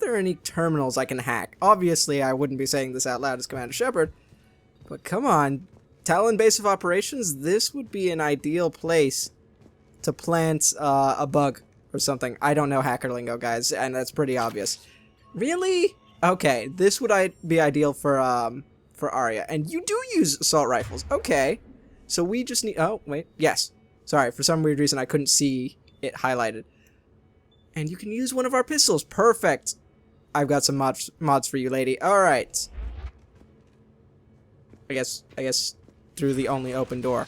there are any terminals I can hack. Obviously, I wouldn't be saying this out loud as Commander Shepard, but come on. Talon Base of Operations, this would be an ideal place to plant a bug or something. I don't know hacker lingo, guys, and that's pretty obvious. Really? Okay, this would be ideal for Aria. And you do use assault rifles. Okay. So we just need... Oh, wait. Yes. Sorry, for some weird reason I couldn't see it highlighted. And you can use one of our pistols. Perfect. I've got some mods for you, lady. Alright. I guess through the only open door.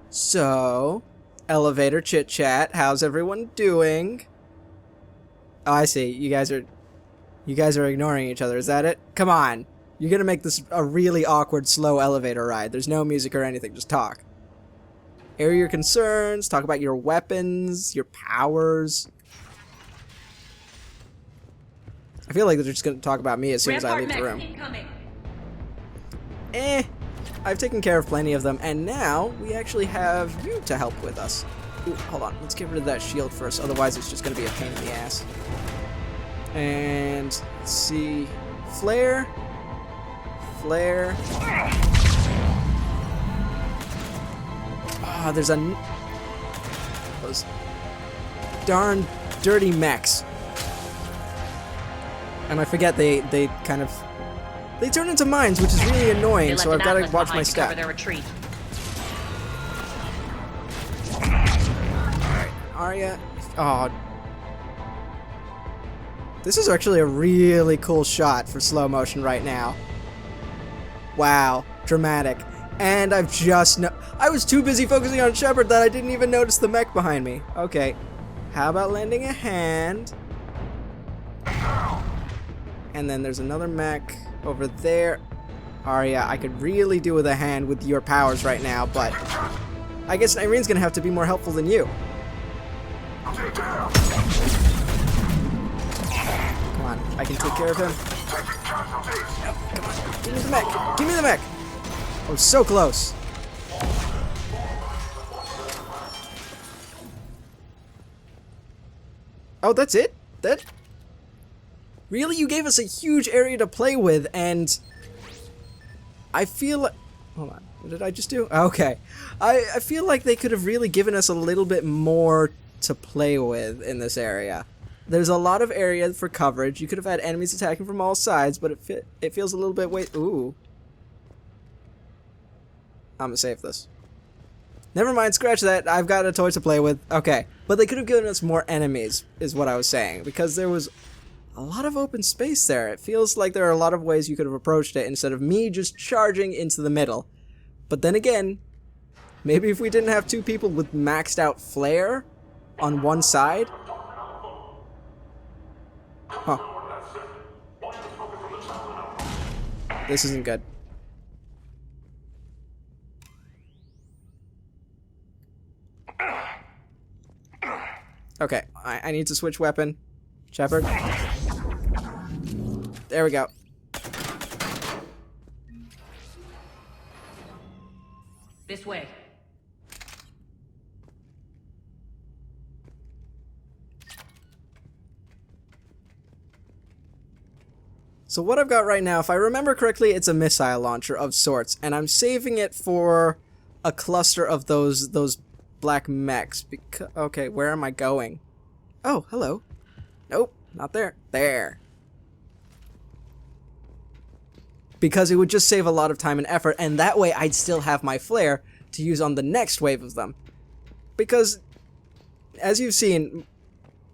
So, elevator chit chat. How's everyone doing? Oh, I see. You guys are ignoring each other. Is that it? Come on. You're gonna make this a really awkward, slow elevator ride. There's no music or anything. Just talk. Air your concerns. Talk about your weapons, your powers. I feel like they're just gonna talk about me as soon as I leave the room. I've taken care of plenty of them, and now we actually have you to help with us. Ooh, hold on. Let's get rid of that shield first. Otherwise, it's just gonna be a pain in the ass. And let's see. Flare. Ah, there's those darn dirty mechs. And I forget they kind of turn into mines, which is really annoying. So I've got to watch my step. Alright, Aria. Oh. This is actually a really cool shot for slow motion right now. Wow, dramatic. And I was too busy focusing on Shepard that I didn't even notice the mech behind me. Okay, how about lending a hand? And then there's another mech over there. Aria, I could really do with a hand with your powers right now, but I guess Irene's gonna have to be more helpful than you. Come on, I can take care of him. Come on, give me the mech! Give me the mech! Oh, so close. Oh, that's it? Really? You gave us a huge area to play with, and I feel like... Hold on. What did I just do? Okay. I feel like they could have really given us a little bit more to play with in this area. There's a lot of area for coverage. You could have had enemies attacking from all sides, but it feels a little bit... Ooh. I'm gonna save this. Never mind, scratch that. I've got a toy to play with. Okay. But they could have given us more enemies, is what I was saying. Because there was a lot of open space there. It feels like there are a lot of ways you could have approached it instead of me just charging into the middle. But then again, maybe if we didn't have two people with maxed out flare on one side. Huh. This isn't good. Okay, I need to switch weapon. Shepard. There we go. This way. So what I've got right now, if I remember correctly, it's a missile launcher of sorts, and I'm saving it for a cluster of those black mechs. Okay, where am I going? Oh, hello. Nope, not there. There. Because it would just save a lot of time and effort, and that way I'd still have my flare to use on the next wave of them. Because, as you've seen,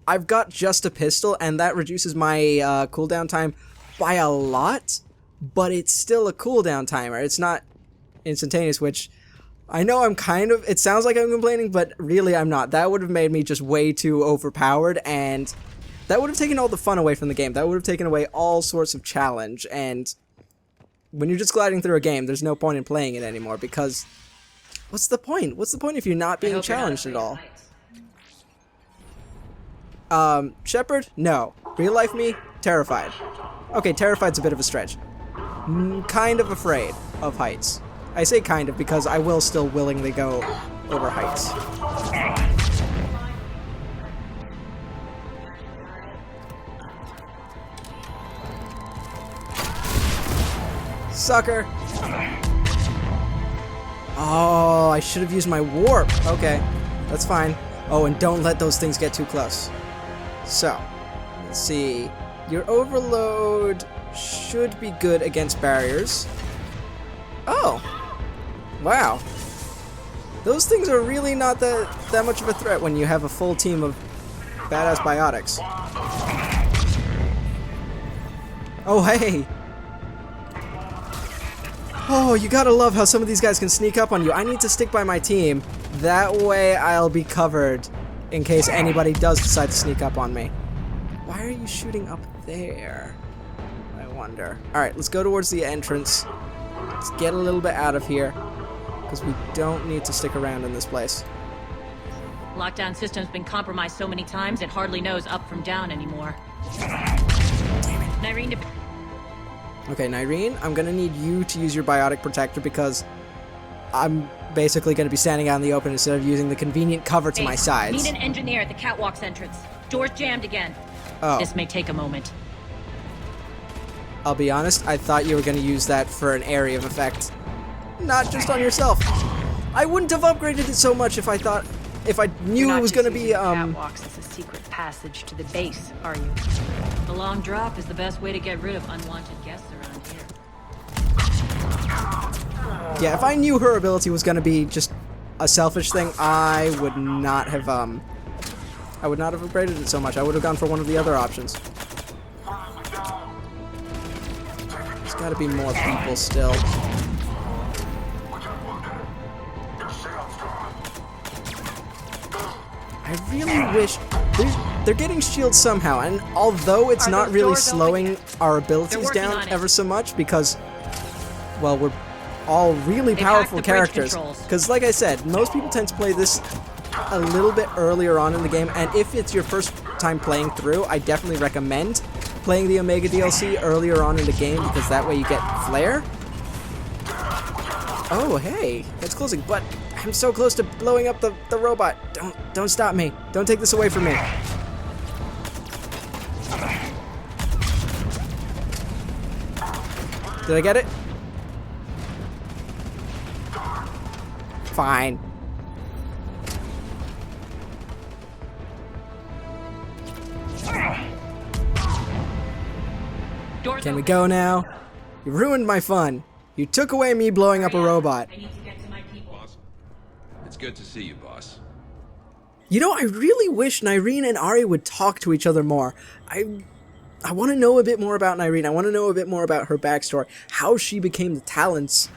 I've got just a pistol, and that reduces my cooldown time by a lot, but it's still a cooldown timer. It's not instantaneous, which I know I'm kind of... It sounds like I'm complaining, but really I'm not. That would have made me just way too overpowered, and that would have taken all the fun away from the game. That would have taken away all sorts of challenge, and when you're just gliding through a game, there's no point in playing it anymore, because what's the point? What's the point if you're not being challenged at all? Shepard? No. Real life me? Terrified. Okay, terrified's a bit of a stretch. Kind of afraid of heights. I say kind of because I will still willingly go over heights. sucker. Oh, I should have used my warp. Okay, that's fine. Oh, and don't let those things get too close. So, let's see. Your overload should be good against barriers. Oh, wow. Those things are really not that much of a threat when you have a full team of badass biotics. Oh, hey. Oh, you gotta love how some of these guys can sneak up on you. I need to stick by my team. That way I'll be covered in case anybody does decide to sneak up on me. Why are you shooting up there? I wonder. Alright, let's go towards the entrance. Let's get a little bit out of here, because we don't need to stick around in this place. Lockdown system's been compromised so many times it hardly knows up from down anymore. Nyreen Okay, Nyreen, I'm gonna need you to use your biotic protector because I'm basically gonna be standing out in the open instead of using the convenient cover to my sides. Need an engineer at the catwalk's entrance. Door's jammed again. Oh. This may take a moment. I'll be honest, I thought you were gonna use that for an area of effect. Not just on yourself. I wouldn't have upgraded it so much if I knew it was gonna be, catwalks as a secret passage to the base, are you? The long drop is the best way to get rid of unwanted guests around here. Yeah, if I knew her ability was gonna be just a selfish thing, I would not have upgraded it so much. I would have gone for one of the other options. There's gotta be more people still. I really wish... They're getting shields somehow, and although it's not really slowing our abilities down ever so much because, well, we're all really powerful characters. Because, like I said, most people tend to play this a little bit earlier on in the game, and if it's your first time playing through, I definitely recommend playing the Omega DLC earlier on in the game because that way you get Flare. Oh, hey, it's closing, but I'm so close to blowing up the robot. Don't stop me. Don't take this away from me. Did I get it? Fine. Can we go now? You ruined my fun. You took away me blowing up a robot. I need to get to my people. Boss, it's good to see you, boss. You know, I really wish Nyreen and Aria would talk to each other more. I want to know a bit more about Nyreen. I want to know a bit more about her backstory. How she became the Talons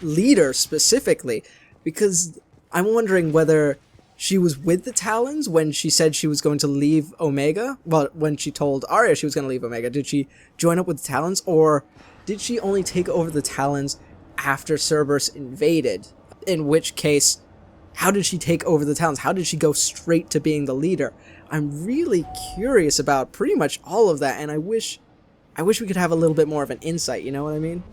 leader specifically. Because I'm wondering whether she was with the Talons when she said she was going to leave Omega. Well, when she told Aria she was going to leave Omega. Did she join up with the Talons? Or did she only take over the Talons after Cerberus invaded? In which case, how did she take over the Talons? How did she go straight to being the leader? I'm really curious about pretty much all of that, and I wish we could have a little bit more of an insight, you know what I mean?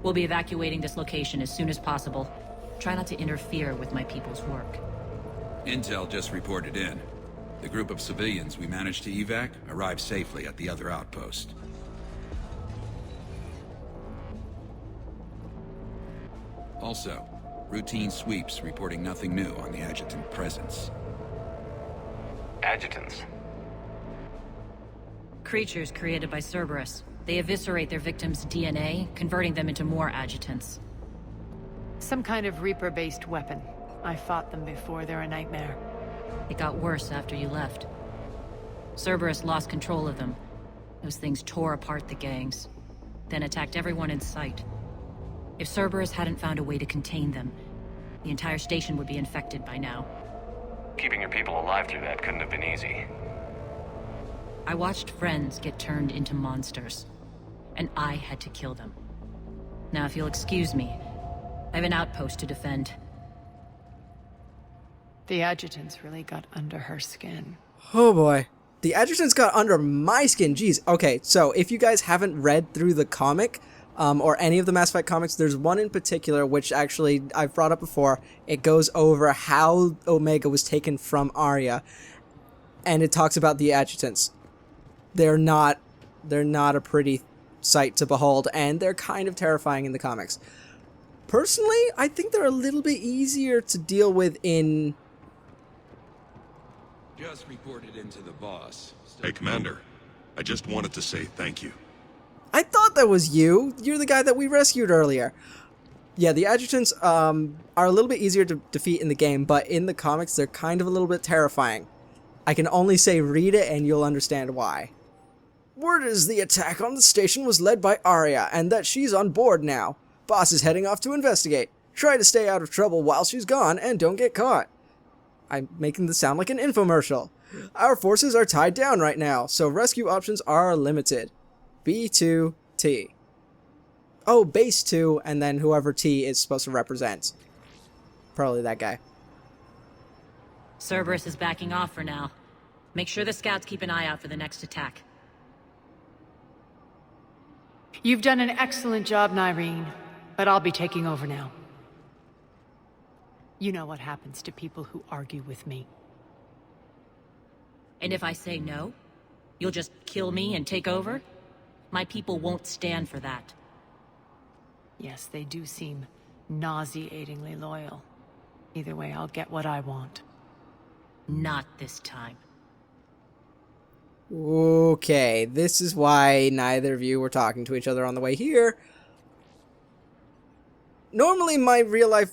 We'll be evacuating this location as soon as possible. Try not to interfere with my people's work. Intel just reported in. The group of civilians we managed to evac arrived safely at the other outpost. Also, routine sweeps reporting nothing new on the adjutant presence. Adjutants. Creatures created by Cerberus. They eviscerate their victims' DNA, converting them into more adjutants. Some kind of Reaper-based weapon. I fought them before, they're a nightmare. It got worse after you left. Cerberus lost control of them. Those things tore apart the gangs, then attacked everyone in sight. If Cerberus hadn't found a way to contain them, the entire station would be infected by now. Keeping your people alive through that couldn't have been easy. I watched friends get turned into monsters, and I had to kill them. Now, if you'll excuse me, I have an outpost to defend. The adjutants really got under her skin. Oh boy. The adjutants got under my skin, jeez. Okay, so if you guys haven't read through the comic, or any of the Mass Effect comics, there's one in particular which actually I've brought up before. It goes over how Omega was taken from Aria, and it talks about the adjutants. They're not a pretty sight to behold, and they're kind of terrifying in the comics. Personally, I think they're a little bit easier to deal with in... Just reported into the boss. Hey, Commander. I just wanted to say thank you. I thought that was you. You're the guy that we rescued earlier. Yeah, the adjutants are a little bit easier to defeat in the game, but in the comics, they're kind of a little bit terrifying. I can only say read it and you'll understand why. Word is the attack on the station was led by Aria, and that she's on board now. Boss is heading off to investigate. Try to stay out of trouble while she's gone, and don't get caught. I'm making this sound like an infomercial. Our forces are tied down right now, so rescue options are limited. B2T. Oh, base 2, and then whoever T is supposed to represent. Probably that guy. Cerberus is backing off for now. Make sure the scouts keep an eye out for the next attack. You've done an excellent job, Nyreen, but I'll be taking over now. You know what happens to people who argue with me. And if I say no, you'll just kill me and take over? My people won't stand for that. Yes, they do seem nauseatingly loyal. Either way, I'll get what I want. Not this time. Okay, this is why neither of you were talking to each other on the way here. Normally, my real-life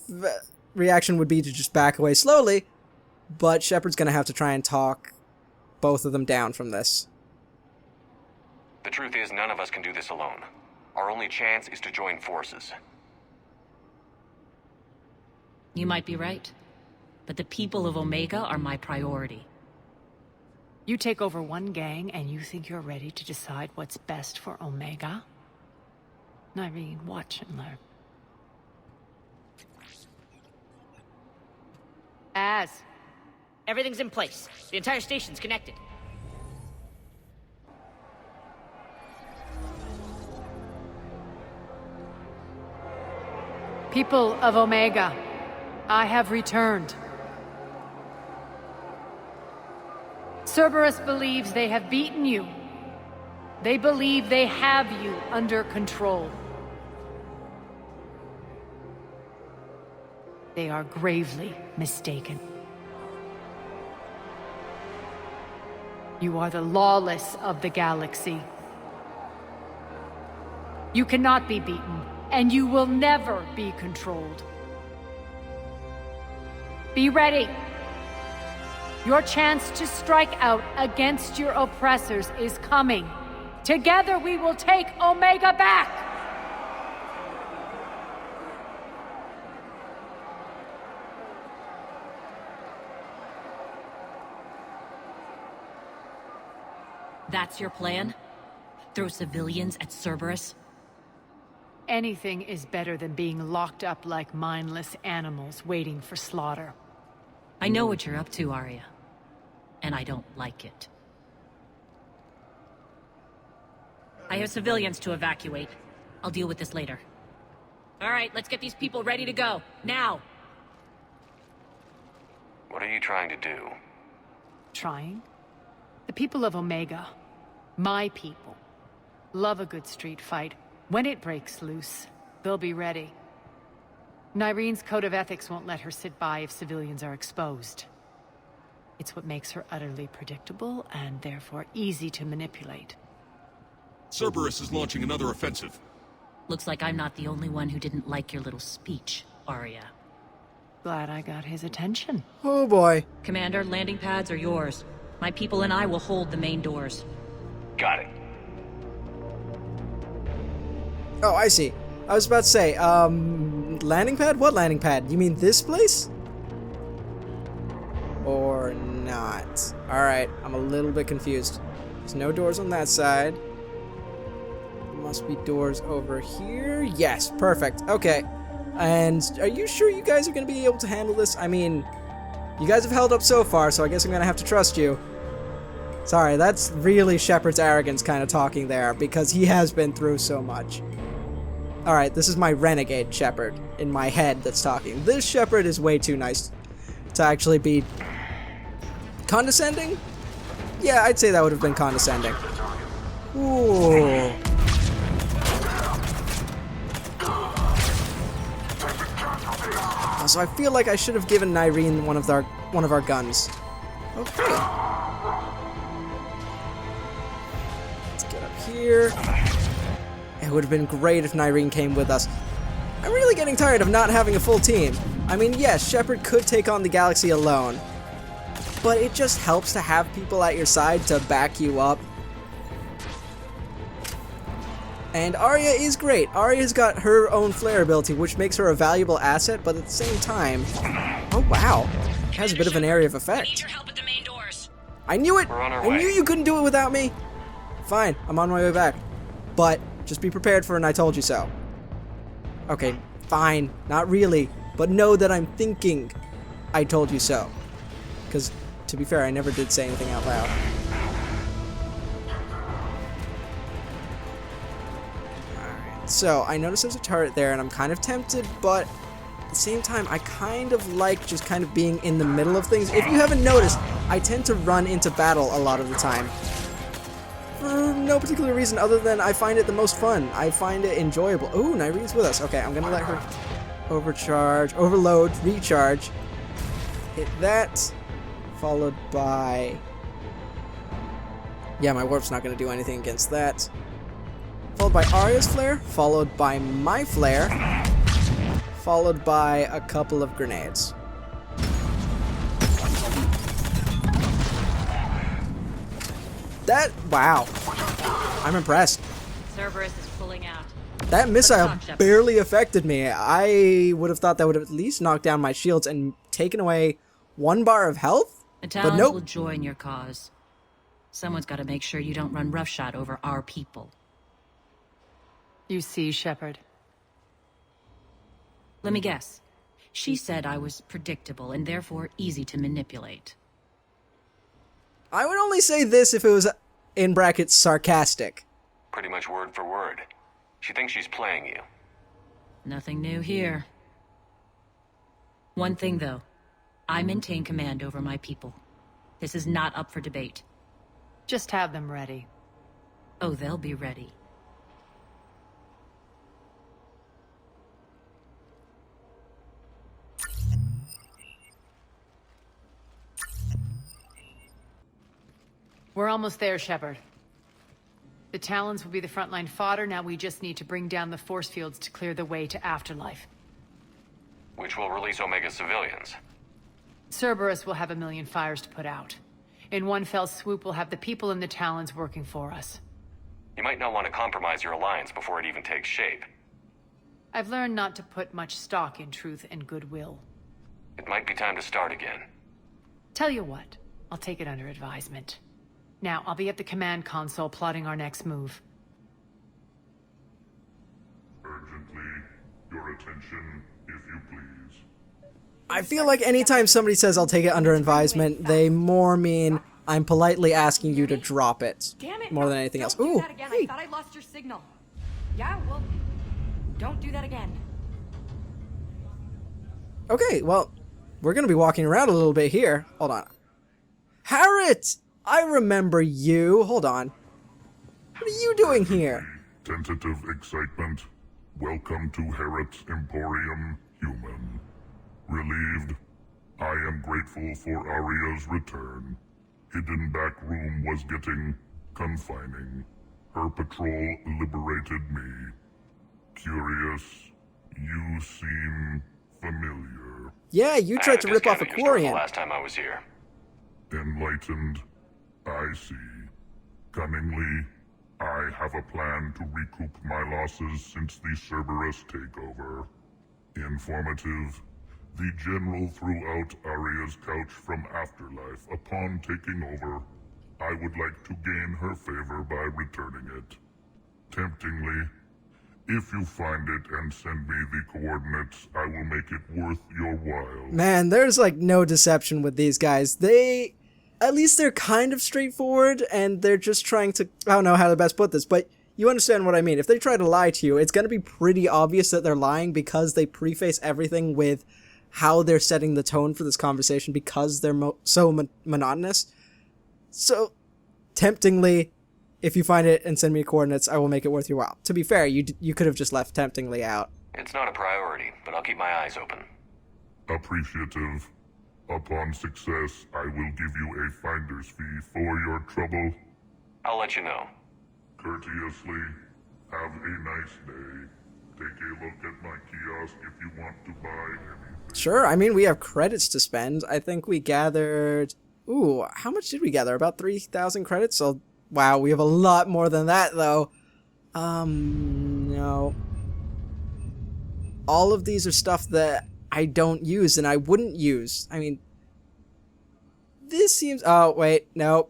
reaction would be to just back away slowly, but Shepard's gonna have to try and talk both of them down from this. The truth is, none of us can do this alone. Our only chance is to join forces. You might be right, but the people of Omega are my priority. You take over one gang and you think you're ready to decide what's best for Omega? Nyreen, watch and learn. Everything's in place. The entire station's connected. People of Omega, I have returned. Cerberus believes they have beaten you. They believe they have you under control. They are gravely mistaken. You are the lawless of the galaxy. You cannot be beaten, and you will never be controlled. Be ready. Your chance to strike out against your oppressors is coming. Together we will take Omega back! That's your plan? Throw civilians at Cerberus? Anything is better than being locked up like mindless animals waiting for slaughter. I know what you're up to, Aria. And I don't like it. I have civilians to evacuate. I'll deal with this later. All right, let's get these people ready to go. Now! What are you trying to do? Trying? The people of Omega, my people, love a good street fight. When it breaks loose, they'll be ready. Nyreen's code of ethics won't let her sit by if civilians are exposed. It's what makes her utterly predictable and therefore easy to manipulate. Cerberus is launching another offensive. Looks like I'm not the only one who didn't like your little speech, Aria. Glad I got his attention. Oh boy. Commander, landing pads are yours. My people and I will hold the main doors. Got it. Oh, I see. I was about to say, landing pad? What landing pad? You mean this place? Or not? Alright, I'm a little bit confused. There's no doors on that side. Must be doors over here. Yes, perfect. Okay. And are you sure you guys are going to be able to handle this? I mean, you guys have held up so far, so I guess I'm going to have to trust you. Sorry, that's really Shepard's arrogance kind of talking there, because he has been through so much. Alright, this is my renegade Shepard in my head that's talking. This Shepard is way too nice to actually be condescending? Yeah, I'd say that would have been condescending. Ooh. So I feel like I should have given Nyreen one of our guns. Okay. Let's get up here. It would have been great if Nyreen came with us. I'm really getting tired of not having a full team. I mean, yes, Shepard could take on the galaxy alone, but it just helps to have people at your side to back you up. And Aria is great. Aria's got her own flare ability, which makes her a valuable asset, but at the same time... Oh, wow. It has a bit of an area of effect. Need your help at the main doors. I knew it! We're on our I way. knew you couldn't do it without me! Fine, I'm on my way back. But, just be prepared for an I told you so. Okay, fine. Not really. But know that I'm thinking I told you so. Because, to be fair, I never did say anything out loud. Alright, so I noticed there's a turret there, and I'm kind of tempted, but at the same time, I kind of like just kind of being in the middle of things. If you haven't noticed, I tend to run into battle a lot of the time. For no particular reason other than I find it the most fun. I find it enjoyable. Ooh, Nyreen's with us. Okay, I'm gonna let her overload, recharge. Hit that. Followed by... Yeah, my warp's not gonna do anything against that. Followed by Aria's flare, followed by my flare, followed by a couple of grenades. Wow. I'm impressed. Cerberus is pulling out. That missile talk, Shepard. barely affected me. I would have thought that would have at least knocked down my shields and taken away 1 bar of health. The But Talons nope. will join your cause. Someone's got to make sure you don't run roughshod over our people. You see, Shepard. Let me guess. She said I was predictable and therefore easy to manipulate. I would only say this if it was, in brackets, sarcastic. Pretty much word for word. She thinks she's playing you. Nothing new here. One thing, though. I maintain command over my people. This is not up for debate. Just have them ready. Oh, they'll be ready. We're almost there, Shepard. The Talons will be the frontline fodder. Now we just need to bring down the force fields to clear the way to Afterlife. Which will release Omega civilians. Cerberus will have a million fires to put out. In one fell swoop, we'll have the people in the Talons working for us. You might not want to compromise your alliance before it even takes shape. I've learned not to put much stock in truth and goodwill. It might be time to start again. Tell you what, I'll take it under advisement. Now, I'll be at the command console plotting our next move. Urgently, your attention, if you please. I feel like anytime somebody says I'll take it under advisement, they more mean I'm politely asking you to drop it. Damn it! More no, than anything else. Don't do Ooh, that again. hey. I thought I lost your signal. Yeah, well, don't do that again. Okay, well, we're gonna be walking around a little bit here. Hold on. Harriet! I remember you. Hold on. What are you doing here? Tentative excitement. Welcome to Harrot's Emporium, human. Relieved. I am grateful for Aria's return. Hidden back room was getting confining. Her patrol liberated me. Curious. You seem familiar. Yeah, you tried to rip off a Discounted your story the Quarian. last time I was here. Enlightened. I see. Cunningly, I have a plan to recoup my losses since the Cerberus takeover. Informative. The General threw out Aria's couch from Afterlife. Upon taking over, I would like to gain her favor by returning it. Temptingly, if you find it and send me the coordinates, I will make it worth your while. Man, there's like no deception with these guys. At least they're kind of straightforward, and they're just trying to, I don't know how to best put this, but you understand what I mean. If they try to lie to you, it's going to be pretty obvious that they're lying because they preface everything with how they're setting the tone for this conversation because they're so monotonous. So, temptingly, if you find it and send me coordinates, I will make it worth your while. To be fair, you could have just left temptingly out. It's not a priority, but I'll keep my eyes open. appreciative. Upon success, I will give you a finder's fee for your trouble. I'll let you know. Courteously, have a nice day. Take a look at my kiosk if you want to buy anything. Sure, I mean, we have credits to spend. I think we gathered... Ooh, how much did we gather? About 3,000 credits? So, wow, we have a lot more than that, though. No. All of these are stuff that I don't use and I wouldn't use. I mean, this seems... Oh, wait, no.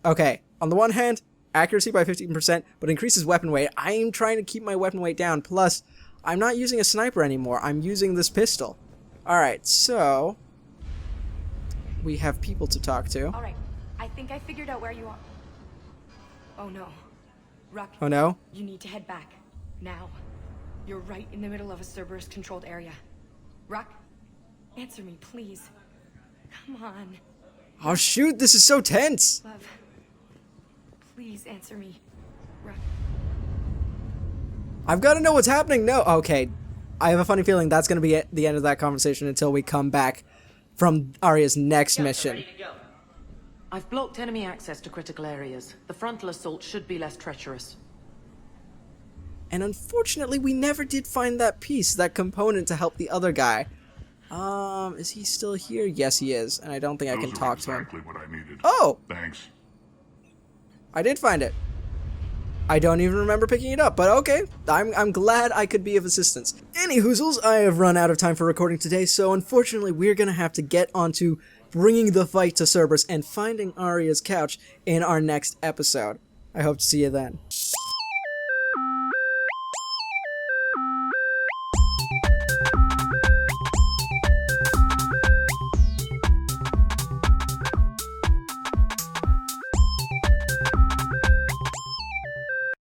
Okay, on the one hand, accuracy by 15%, but increases weapon weight. I am trying to keep my weapon weight down. Plus, I'm not using a sniper anymore. I'm using this pistol. Alright, so... we have people to talk to. Alright, I think I figured out where you are. Oh no. Ruck. Oh no? You need to head back. Now. You're right in the middle of a Cerberus-controlled area. Ruck, answer me, please. Come on. Oh shoot, this is so tense! Love. Please answer me. Ruck. I've got to know what's happening. No, okay. I have a funny feeling that's going to be the end of that conversation until we come back from Aria's next mission. I've blocked enemy access to critical areas. The frontal assault should be less treacherous. And unfortunately, we never did find that piece, that component to help the other guy. Is he still here? Yes, he is. And I don't think I can talk to him. Exactly what I needed. Oh! Thanks. I did find it. I don't even remember picking it up, but okay. I'm glad I could be of assistance. Any hoozles, I have run out of time for recording today, so unfortunately we're gonna have to get onto bringing the fight to Cerberus and finding Aria's couch in our next episode. I hope to see you then.